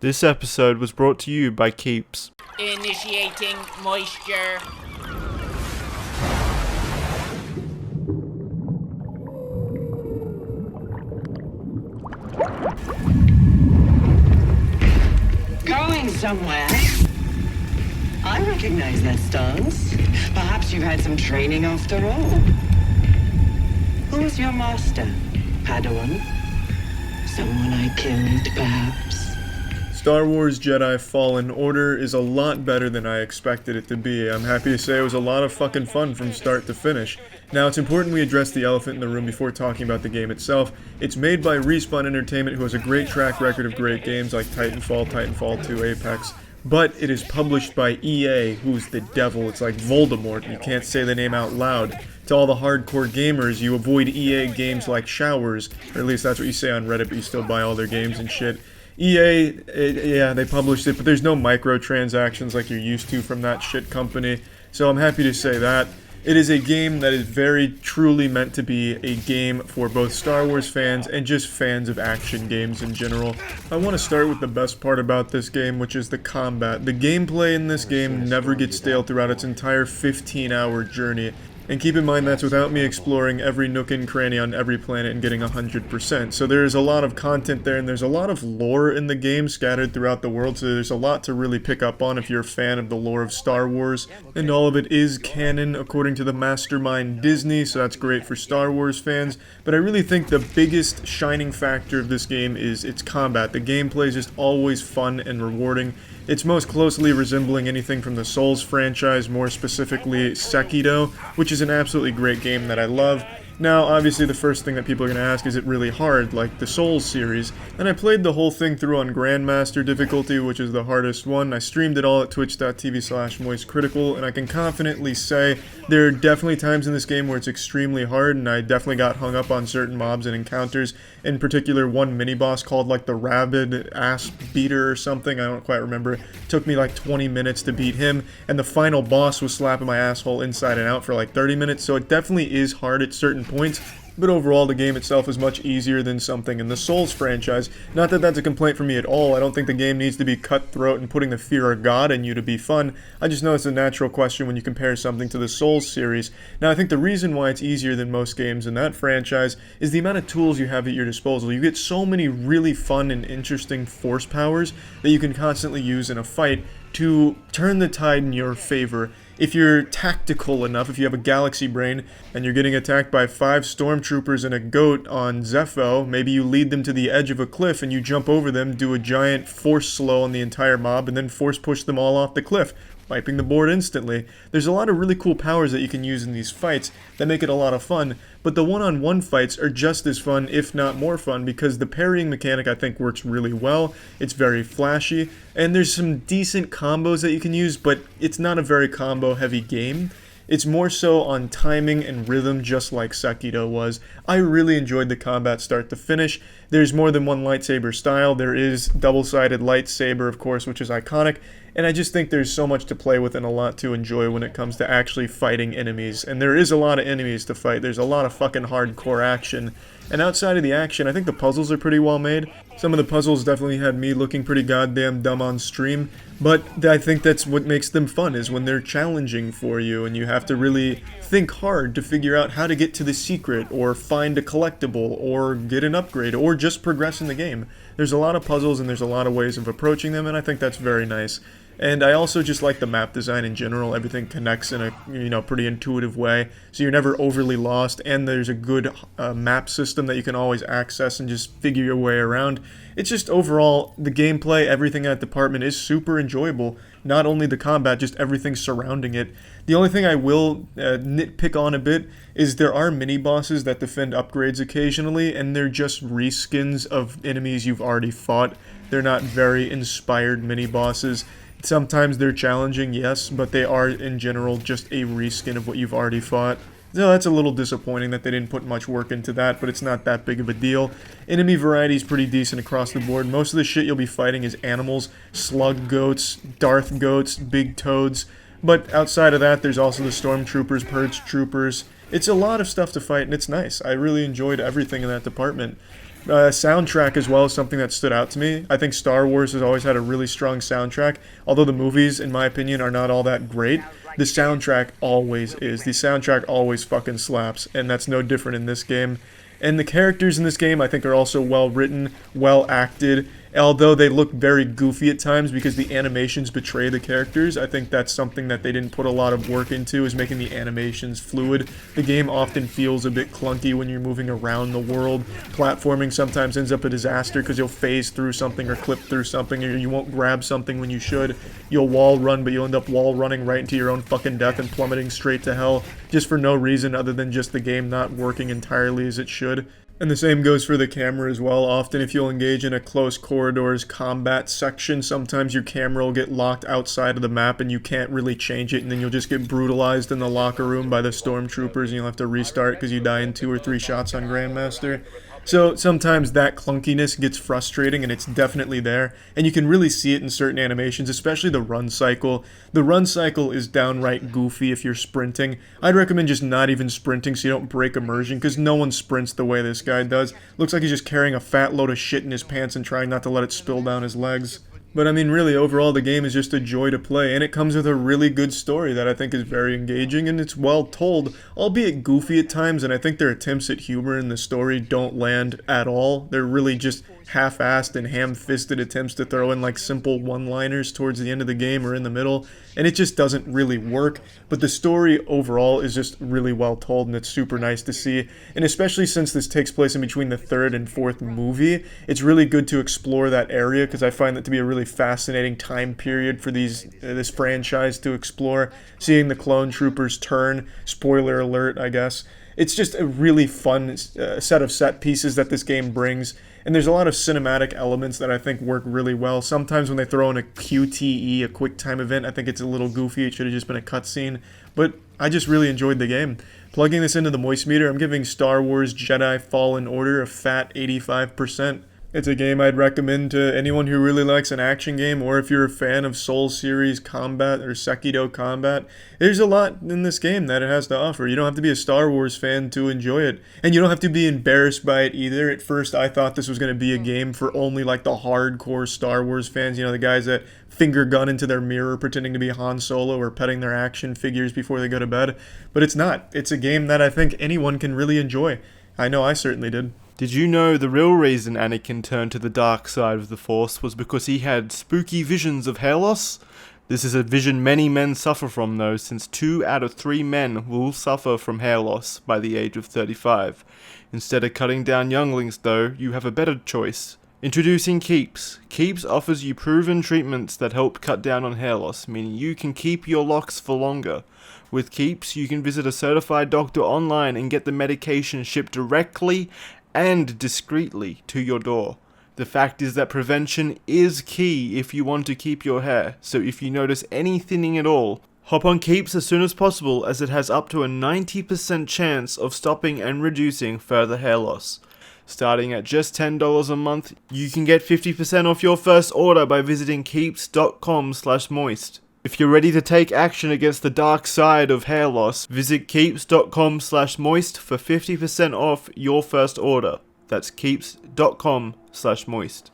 This episode was brought to you by Keeps. Initiating moisture. Going somewhere? I recognize that stance. Perhaps you've had some training after all. Who was your master? Padawan? Someone I killed, perhaps? Star Wars Jedi Fallen Order is a lot better than I expected it to be. I'm happy to say it was a lot of fucking fun from start to finish. Now, it's important we address the elephant in the room before talking about the game itself. It's made by Respawn Entertainment, who has a great track record of great games like Titanfall, Titanfall 2, Apex. But it is published by EA, who's the devil. It's like Voldemort. You can't say the name out loud. To all the hardcore gamers, you avoid EA games like showers. Or at least that's what you say on Reddit, but you still buy all their games and shit. EA, yeah, they published it, but there's no microtransactions like you're used to from that shit company. So I'm happy to say that. It is a game that is very truly meant to be a game for both Star Wars fans and just fans of action games in general. I want to start with the best part about this game, which is the combat. The gameplay in this game never gets stale throughout its entire 15-hour journey. And keep in mind that's without me exploring every nook and cranny on every planet and getting 100%. So there's a lot of content there, and there's a lot of lore in the game scattered throughout the world, so there's a lot to really pick up on if you're a fan of the lore of Star Wars. And all of it is canon according to the mastermind Disney, so that's great for Star Wars fans. But I really think the biggest shining factor of this game is its combat. The gameplay is just always fun and rewarding. It's most closely resembling anything from the Souls franchise, more specifically Sekiro, which is an absolutely great game that I love. Now, obviously the first thing that people are going to ask, is it really hard, like the Souls series? And I played the whole thing through on Grandmaster difficulty, which is the hardest one. I streamed it all at twitch.tv/moistcritical, and I can confidently say there are definitely times in this game where it's extremely hard, and I definitely got hung up on certain mobs and encounters. In particular, one mini-boss called like the Rabid Ass Beater or something, I don't quite remember. It took me like 20 minutes to beat him, and the final boss was slapping my asshole inside and out for like 30 minutes, so it definitely is hard at certain points. But overall, the game itself is much easier than something in the Souls franchise. Not that that's a complaint for me at all. I don't think the game needs to be cutthroat and putting the fear of God in you to be fun. I just know it's a natural question when you compare something to the Souls series. Now, I think the reason why it's easier than most games in that franchise is the amount of tools you have at your disposal. You get so many really fun and interesting force powers that you can constantly use in a fight to turn the tide in your favor. If you're tactical enough, if you have a galaxy brain, and you're getting attacked by 5 stormtroopers and a goat on Zepho, maybe you lead them to the edge of a cliff and you jump over them, do a giant force slow on the entire mob, and then force push them all off the cliff, wiping the board instantly. There's a lot of really cool powers that you can use in these fights that make it a lot of fun, but the one-on-one fights are just as fun, if not more fun, because the parrying mechanic I think works really well. It's very flashy, and there's some decent combos that you can use, but it's not a very combo-heavy game. It's more so on timing and rhythm, just like Sekiro was. I really enjoyed the combat start to finish. There's more than one lightsaber style. There is double-sided lightsaber, of course, which is iconic. And I just think there's so much to play with and a lot to enjoy when it comes to actually fighting enemies. And there is a lot of enemies to fight. There's a lot of fucking hardcore action. And outside of the action, I think the puzzles are pretty well made. Some of the puzzles definitely had me looking pretty goddamn dumb on stream. But I think that's what makes them fun, is when they're challenging for you and you have to really think hard to figure out how to get to the secret or find a collectible or get an upgrade or just progress in the game. There's a lot of puzzles and there's a lot of ways of approaching them, and I think that's very nice. And I also just like the map design in general. Everything connects in a pretty intuitive way, so you're never overly lost, and there's a good map system that you can always access and just figure your way around. It's just overall, the gameplay, everything in that department is super enjoyable. Not only the combat, just everything surrounding it. The only thing I will nitpick on a bit is there are mini-bosses that defend upgrades occasionally, and they're just reskins of enemies you've already fought. They're not very inspired mini-bosses. Sometimes they're challenging, yes, but they are, in general, just a reskin of what you've already fought. So that's a little disappointing that they didn't put much work into that, but it's not that big of a deal. Enemy variety is pretty decent across the board. Most of the shit you'll be fighting is animals, slug goats, Darth goats, big toads. But outside of that, there's also the stormtroopers, purge troopers. It's a lot of stuff to fight, and it's nice. I really enjoyed everything in that department. Soundtrack as well is something that stood out to me. I think Star Wars has always had a really strong soundtrack, although the movies, in my opinion, are not all that great. The soundtrack always is. The soundtrack always fucking slaps, and that's no different in this game. And the characters in this game, I think, are also well written, well acted. Although they look very goofy at times because the animations betray the characters, I think that's something that they didn't put a lot of work into, is making the animations fluid. The game often feels a bit clunky when you're moving around the world. Platforming sometimes ends up a disaster because you'll phase through something or clip through something, or you won't grab something when you should. You'll wall run, but you'll end up wall running right into your own fucking death and plummeting straight to hell, just for no reason other than just the game not working entirely as it should. And the same goes for the camera as well. Often if you'll engage in a close corridors combat section, sometimes your camera will get locked outside of the map and you can't really change it, and then you'll just get brutalized in the locker room by the stormtroopers and you'll have to restart because you die in 2 or 3 shots on Grandmaster. So sometimes that clunkiness gets frustrating, and it's definitely there, and you can really see it in certain animations, especially the run cycle. The run cycle is downright goofy if you're sprinting. I'd recommend just not even sprinting so you don't break immersion, because no one sprints the way this guy does. Looks like he's just carrying a fat load of shit in his pants and trying not to let it spill down his legs. But I mean, really, overall, the game is just a joy to play, and it comes with a really good story that I think is very engaging, and it's well told, albeit goofy at times, and I think their attempts at humor in the story don't land at all. They're really just half-assed and ham-fisted attempts to throw in like simple one-liners towards the end of the game or in the middle, and it just doesn't really work. But the story overall is just really well told, and it's super nice to see. And especially since this takes place in between the 3rd and 4th movie, it's really good to explore that area, because I find that to be a really fascinating time period for this franchise to explore. Seeing the clone troopers turn, spoiler alert, I guess. It's just a really fun set of set pieces that this game brings. And there's a lot of cinematic elements that I think work really well. Sometimes when they throw in a QTE, a quick time event, I think it's a little goofy. It should have just been a cutscene. But I just really enjoyed the game. Plugging this into the moist meter, I'm giving Star Wars Jedi Fallen Order a fat 85%. It's a game I'd recommend to anyone who really likes an action game, or if you're a fan of Soul Series combat or Sekido combat. There's a lot in this game that it has to offer. You don't have to be a Star Wars fan to enjoy it, and you don't have to be embarrassed by it either. At first, I thought this was going to be a game for only like the hardcore Star Wars fans, the guys that finger gun into their mirror pretending to be Han Solo or petting their action figures before they go to bed. But it's not. It's a game that I think anyone can really enjoy. I know I certainly did. Did you know the real reason Anakin turned to the dark side of the Force was because he had spooky visions of hair loss? This is a vision many men suffer from though, since 2 out of 3 men will suffer from hair loss by the age of 35. Instead of cutting down younglings though, you have a better choice. Introducing Keeps. Keeps offers you proven treatments that help cut down on hair loss, meaning you can keep your locks for longer. With Keeps, you can visit a certified doctor online and get the medication shipped directly and discreetly to your door. The fact is that prevention is key if you want to keep your hair, so if you notice any thinning at all, hop on Keeps as soon as possible, as it has up to a 90% chance of stopping and reducing further hair loss. Starting at just $10 a month, you can get 50% off your first order by visiting keeps.com/moist. If you're ready to take action against the dark side of hair loss, visit keeps.com/moist for 50% off your first order. That's keeps.com/moist.